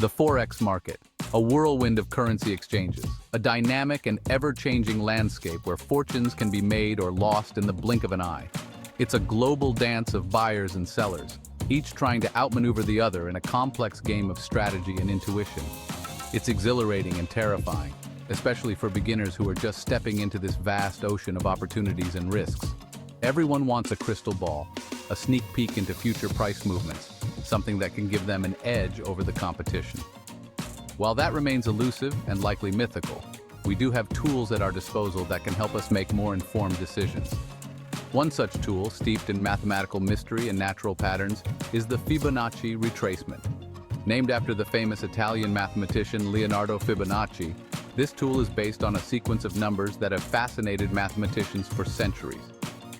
The Forex market, a whirlwind of currency exchanges, a dynamic and ever-changing landscape where fortunes can be made or lost in the blink of an eye. It's a global dance of buyers and sellers, each trying to outmaneuver the other in a complex game of strategy and intuition. It's exhilarating and terrifying, especially for beginners who are just stepping into this vast ocean of opportunities and risks. Everyone wants a crystal ball, a sneak peek into future price movements, something that can give them an edge over the competition. While that remains elusive and likely mythical, we do have tools at our disposal that can help us make more informed decisions. One such tool, steeped in mathematical mystery and natural patterns, is the Fibonacci Retracement. Named after the famous Italian mathematician Leonardo Fibonacci, this tool is based on a sequence of numbers that have fascinated mathematicians for centuries.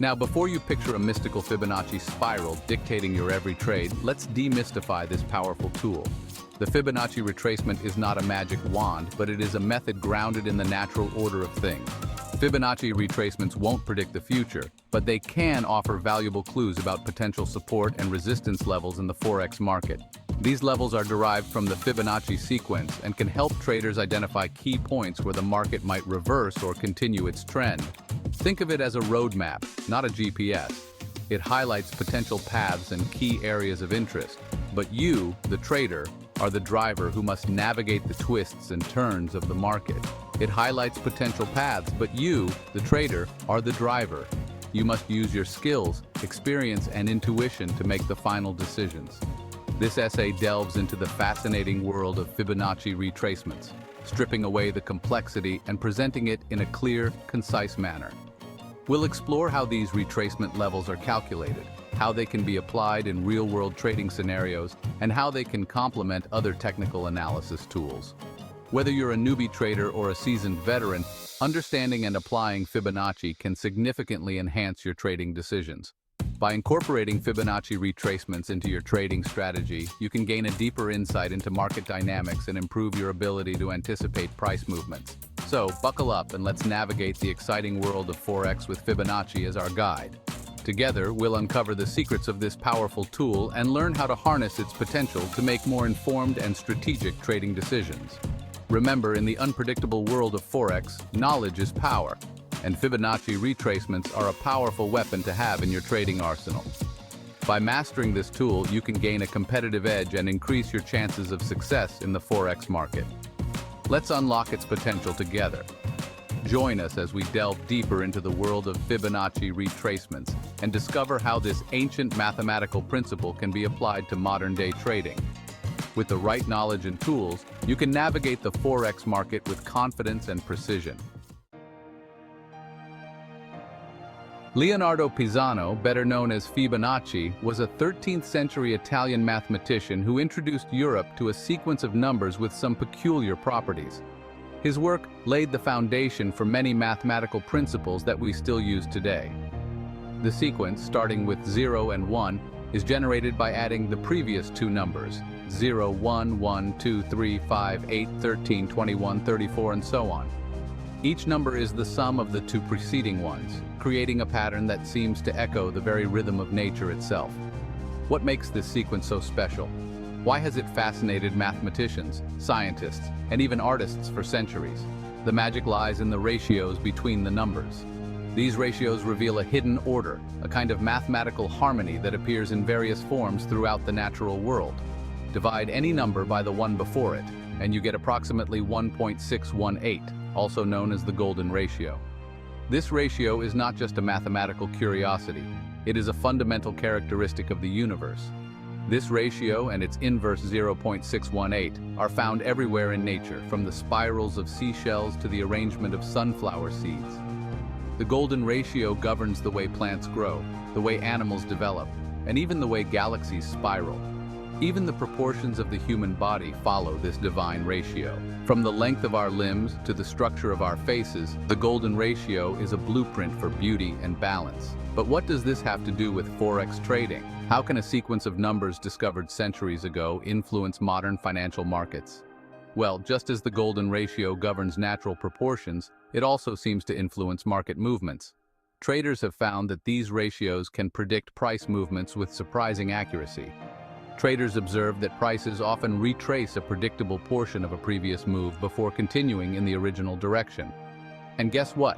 Now, before you picture a mystical Fibonacci spiral dictating your every trade, let's demystify this powerful tool. The Fibonacci retracement is not a magic wand, but it is a method grounded in the natural order of things. Fibonacci retracements won't predict the future, but they can offer valuable clues about potential support and resistance levels in the Forex market. These levels are derived from the Fibonacci sequence and can help traders identify key points where the market might reverse or continue its trend. Think of it as a roadmap, not a GPS. It highlights potential paths and key areas of interest, but you, the trader, are the driver who must navigate the twists and turns of the market. It highlights potential paths, but you, the trader, are the driver. You must use your skills, experience, and intuition to make the final decisions. This essay delves into the fascinating world of Fibonacci retracements, stripping away the complexity and presenting it in a clear, concise manner. We'll explore how these retracement levels are calculated, how they can be applied in real-world trading scenarios, and how they can complement other technical analysis tools. Whether you're a newbie trader or a seasoned veteran, understanding and applying Fibonacci can significantly enhance your trading decisions. By incorporating Fibonacci retracements into your trading strategy, you can gain a deeper insight into market dynamics and improve your ability to anticipate price movements. So, buckle up and let's navigate the exciting world of Forex with Fibonacci as our guide. Together, we'll uncover the secrets of this powerful tool and learn how to harness its potential to make more informed and strategic trading decisions. Remember, in the unpredictable world of Forex, knowledge is power, and Fibonacci retracements are a powerful weapon to have in your trading arsenal. By mastering this tool, you can gain a competitive edge and increase your chances of success in the Forex market. Let's unlock its potential together. Join us as we delve deeper into the world of Fibonacci retracements and discover how this ancient mathematical principle can be applied to modern-day trading. With the right knowledge and tools, you can navigate the Forex market with confidence and precision. Leonardo Pisano, better known as Fibonacci, was a 13th century Italian mathematician who introduced Europe to a sequence of numbers with some peculiar properties. His work laid the foundation for many mathematical principles that we still use today. The sequence, starting with 0 and 1, is generated by adding the previous two numbers, 0, 1, 1, 2, 3, 5, 8, 13, 21, 34, and so on. Each number is the sum of the two preceding ones, creating a pattern that seems to echo the very rhythm of nature itself. What makes this sequence so special? Why has it fascinated mathematicians, scientists, and even artists for centuries? The magic lies in the ratios between the numbers. These ratios reveal a hidden order, a kind of mathematical harmony that appears in various forms throughout the natural world. Divide any number by the one before it, and you get approximately 1.618, also known as the golden ratio. This ratio is not just a mathematical curiosity, it is a fundamental characteristic of the universe. This ratio and its inverse 0.618 are found everywhere in nature, from the spirals of seashells to the arrangement of sunflower seeds. The golden ratio governs the way plants grow, the way animals develop, and even the way galaxies spiral. Even the proportions of the human body follow this divine ratio. From the length of our limbs to the structure of our faces, the golden ratio is a blueprint for beauty and balance. But what does this have to do with Forex trading? How can a sequence of numbers discovered centuries ago influence modern financial markets? Well, just as the golden ratio governs natural proportions, it also seems to influence market movements. Traders have found that these ratios can predict price movements with surprising accuracy. Traders observe that prices often retrace a predictable portion of a previous move before continuing in the original direction. And guess what?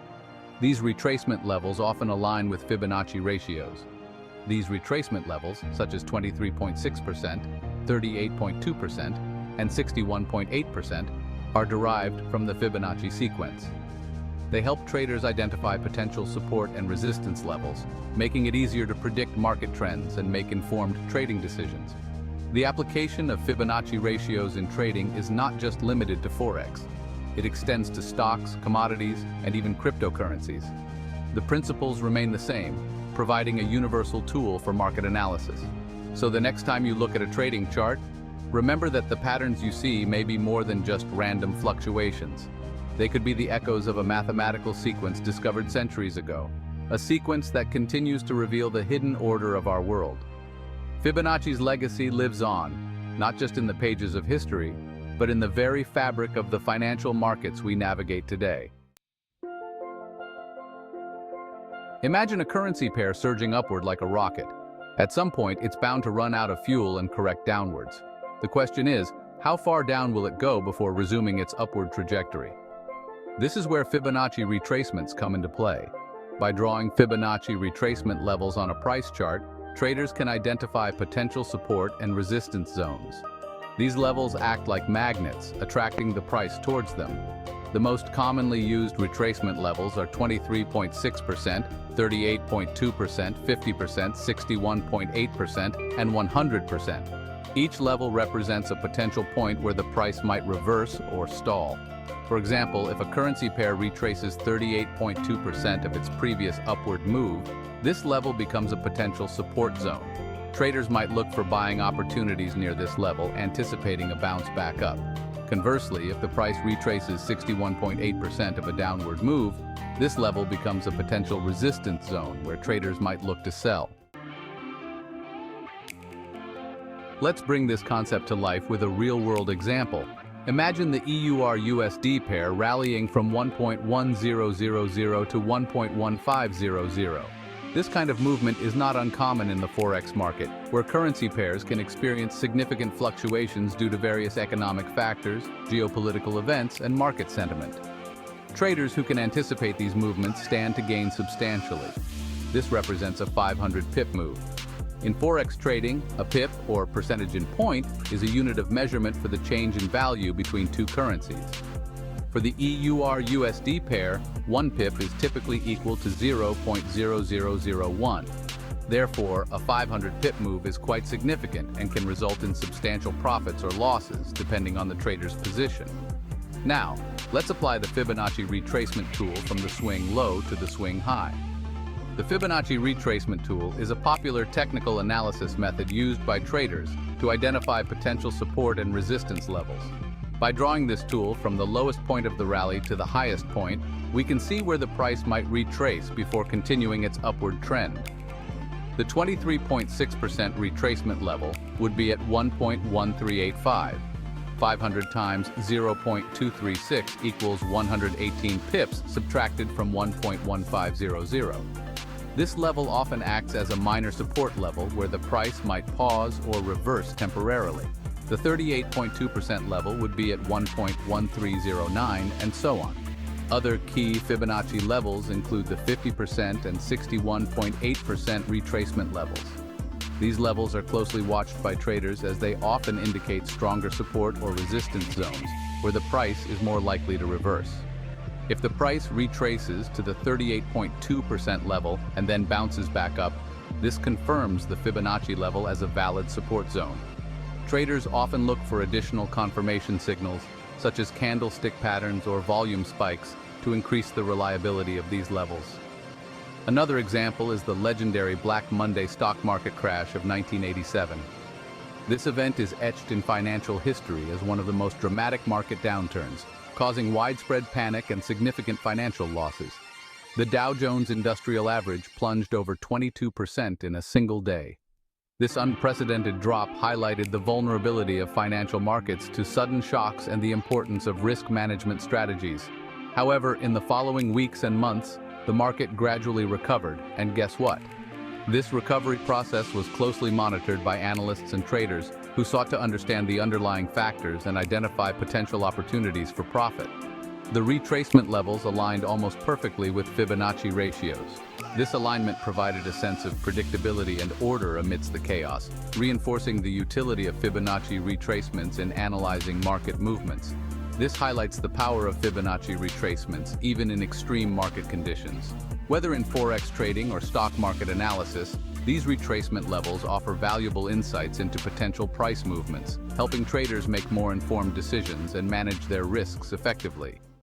These retracement levels often align with Fibonacci ratios. These retracement levels, such as 23.6%, 38.2%, and 61.8%, are derived from the Fibonacci sequence. They help traders identify potential support and resistance levels, making it easier to predict market trends and make informed trading decisions. The application of Fibonacci ratios in trading is not just limited to Forex. It extends to stocks, commodities, and even cryptocurrencies. The principles remain the same, providing a universal tool for market analysis. So the next time you look at a trading chart, remember that the patterns you see may be more than just random fluctuations. They could be the echoes of a mathematical sequence discovered centuries ago, a sequence that continues to reveal the hidden order of our world. Fibonacci's legacy lives on, not just in the pages of history, but in the very fabric of the financial markets we navigate today. Imagine a currency pair surging upward like a rocket. At some point, it's bound to run out of fuel and correct downwards. The question is, how far down will it go before resuming its upward trajectory? This is where Fibonacci retracements come into play. By drawing Fibonacci retracement levels on a price chart, traders can identify potential support and resistance zones. These levels act like magnets, attracting the price towards them. The most commonly used retracement levels are 23.6%, 38.2%, 50%, 61.8%, and 100%. Each level represents a potential point where the price might reverse or stall. For example, if a currency pair retraces 38.2% of its previous upward move, this level becomes a potential support zone. Traders might look for buying opportunities near this level, anticipating a bounce back up. Conversely, if the price retraces 61.8% of a downward move, this level becomes a potential resistance zone where traders might look to sell. Let's bring this concept to life with a real-world example. Imagine the EUR-USD pair rallying from 1.1000 to 1.1500. This kind of movement is not uncommon in the Forex market, where currency pairs can experience significant fluctuations due to various economic factors, geopolitical events, and market sentiment. Traders who can anticipate these movements stand to gain substantially. This represents a 500 pip move. In Forex trading, a pip, or percentage in point, is a unit of measurement for the change in value between two currencies. For the EUR-USD pair, 1 pip is typically equal to 0.0001. Therefore, a 500 pip move is quite significant and can result in substantial profits or losses, depending on the trader's position. Now, let's apply the Fibonacci retracement tool from the swing low to the swing high. The Fibonacci retracement tool is a popular technical analysis method used by traders to identify potential support and resistance levels. By drawing this tool from the lowest point of the rally to the highest point, we can see where the price might retrace before continuing its upward trend. The 23.6% retracement level would be at 1.1385. 500 times 0.236 equals 118 pips subtracted from 1.1500. This level often acts as a minor support level where the price might pause or reverse temporarily. The 38.2% level would be at 1.1309 and so on. Other key Fibonacci levels include the 50% and 61.8% retracement levels. These levels are closely watched by traders as they often indicate stronger support or resistance zones where the price is more likely to reverse. If the price retraces to the 38.2% level and then bounces back up, this confirms the Fibonacci level as a valid support zone. Traders often look for additional confirmation signals, such as candlestick patterns or volume spikes, to increase the reliability of these levels. Another example is the legendary Black Monday stock market crash of 1987. This event is etched in financial history as one of the most dramatic market downturns, causing widespread panic and significant financial losses. The Dow Jones Industrial Average plunged over 22% in a single day. This unprecedented drop highlighted the vulnerability of financial markets to sudden shocks and the importance of risk management strategies. However, in the following weeks and months, the market gradually recovered, and guess what? This recovery process was closely monitored by analysts and traders who sought to understand the underlying factors and identify potential opportunities for profit. The retracement levels aligned almost perfectly with Fibonacci ratios. This alignment provided a sense of predictability and order amidst the chaos, reinforcing the utility of Fibonacci retracements in analyzing market movements. This highlights the power of Fibonacci retracements, even in extreme market conditions. Whether in Forex trading or stock market analysis, these retracement levels offer valuable insights into potential price movements, helping traders make more informed decisions and manage their risks effectively.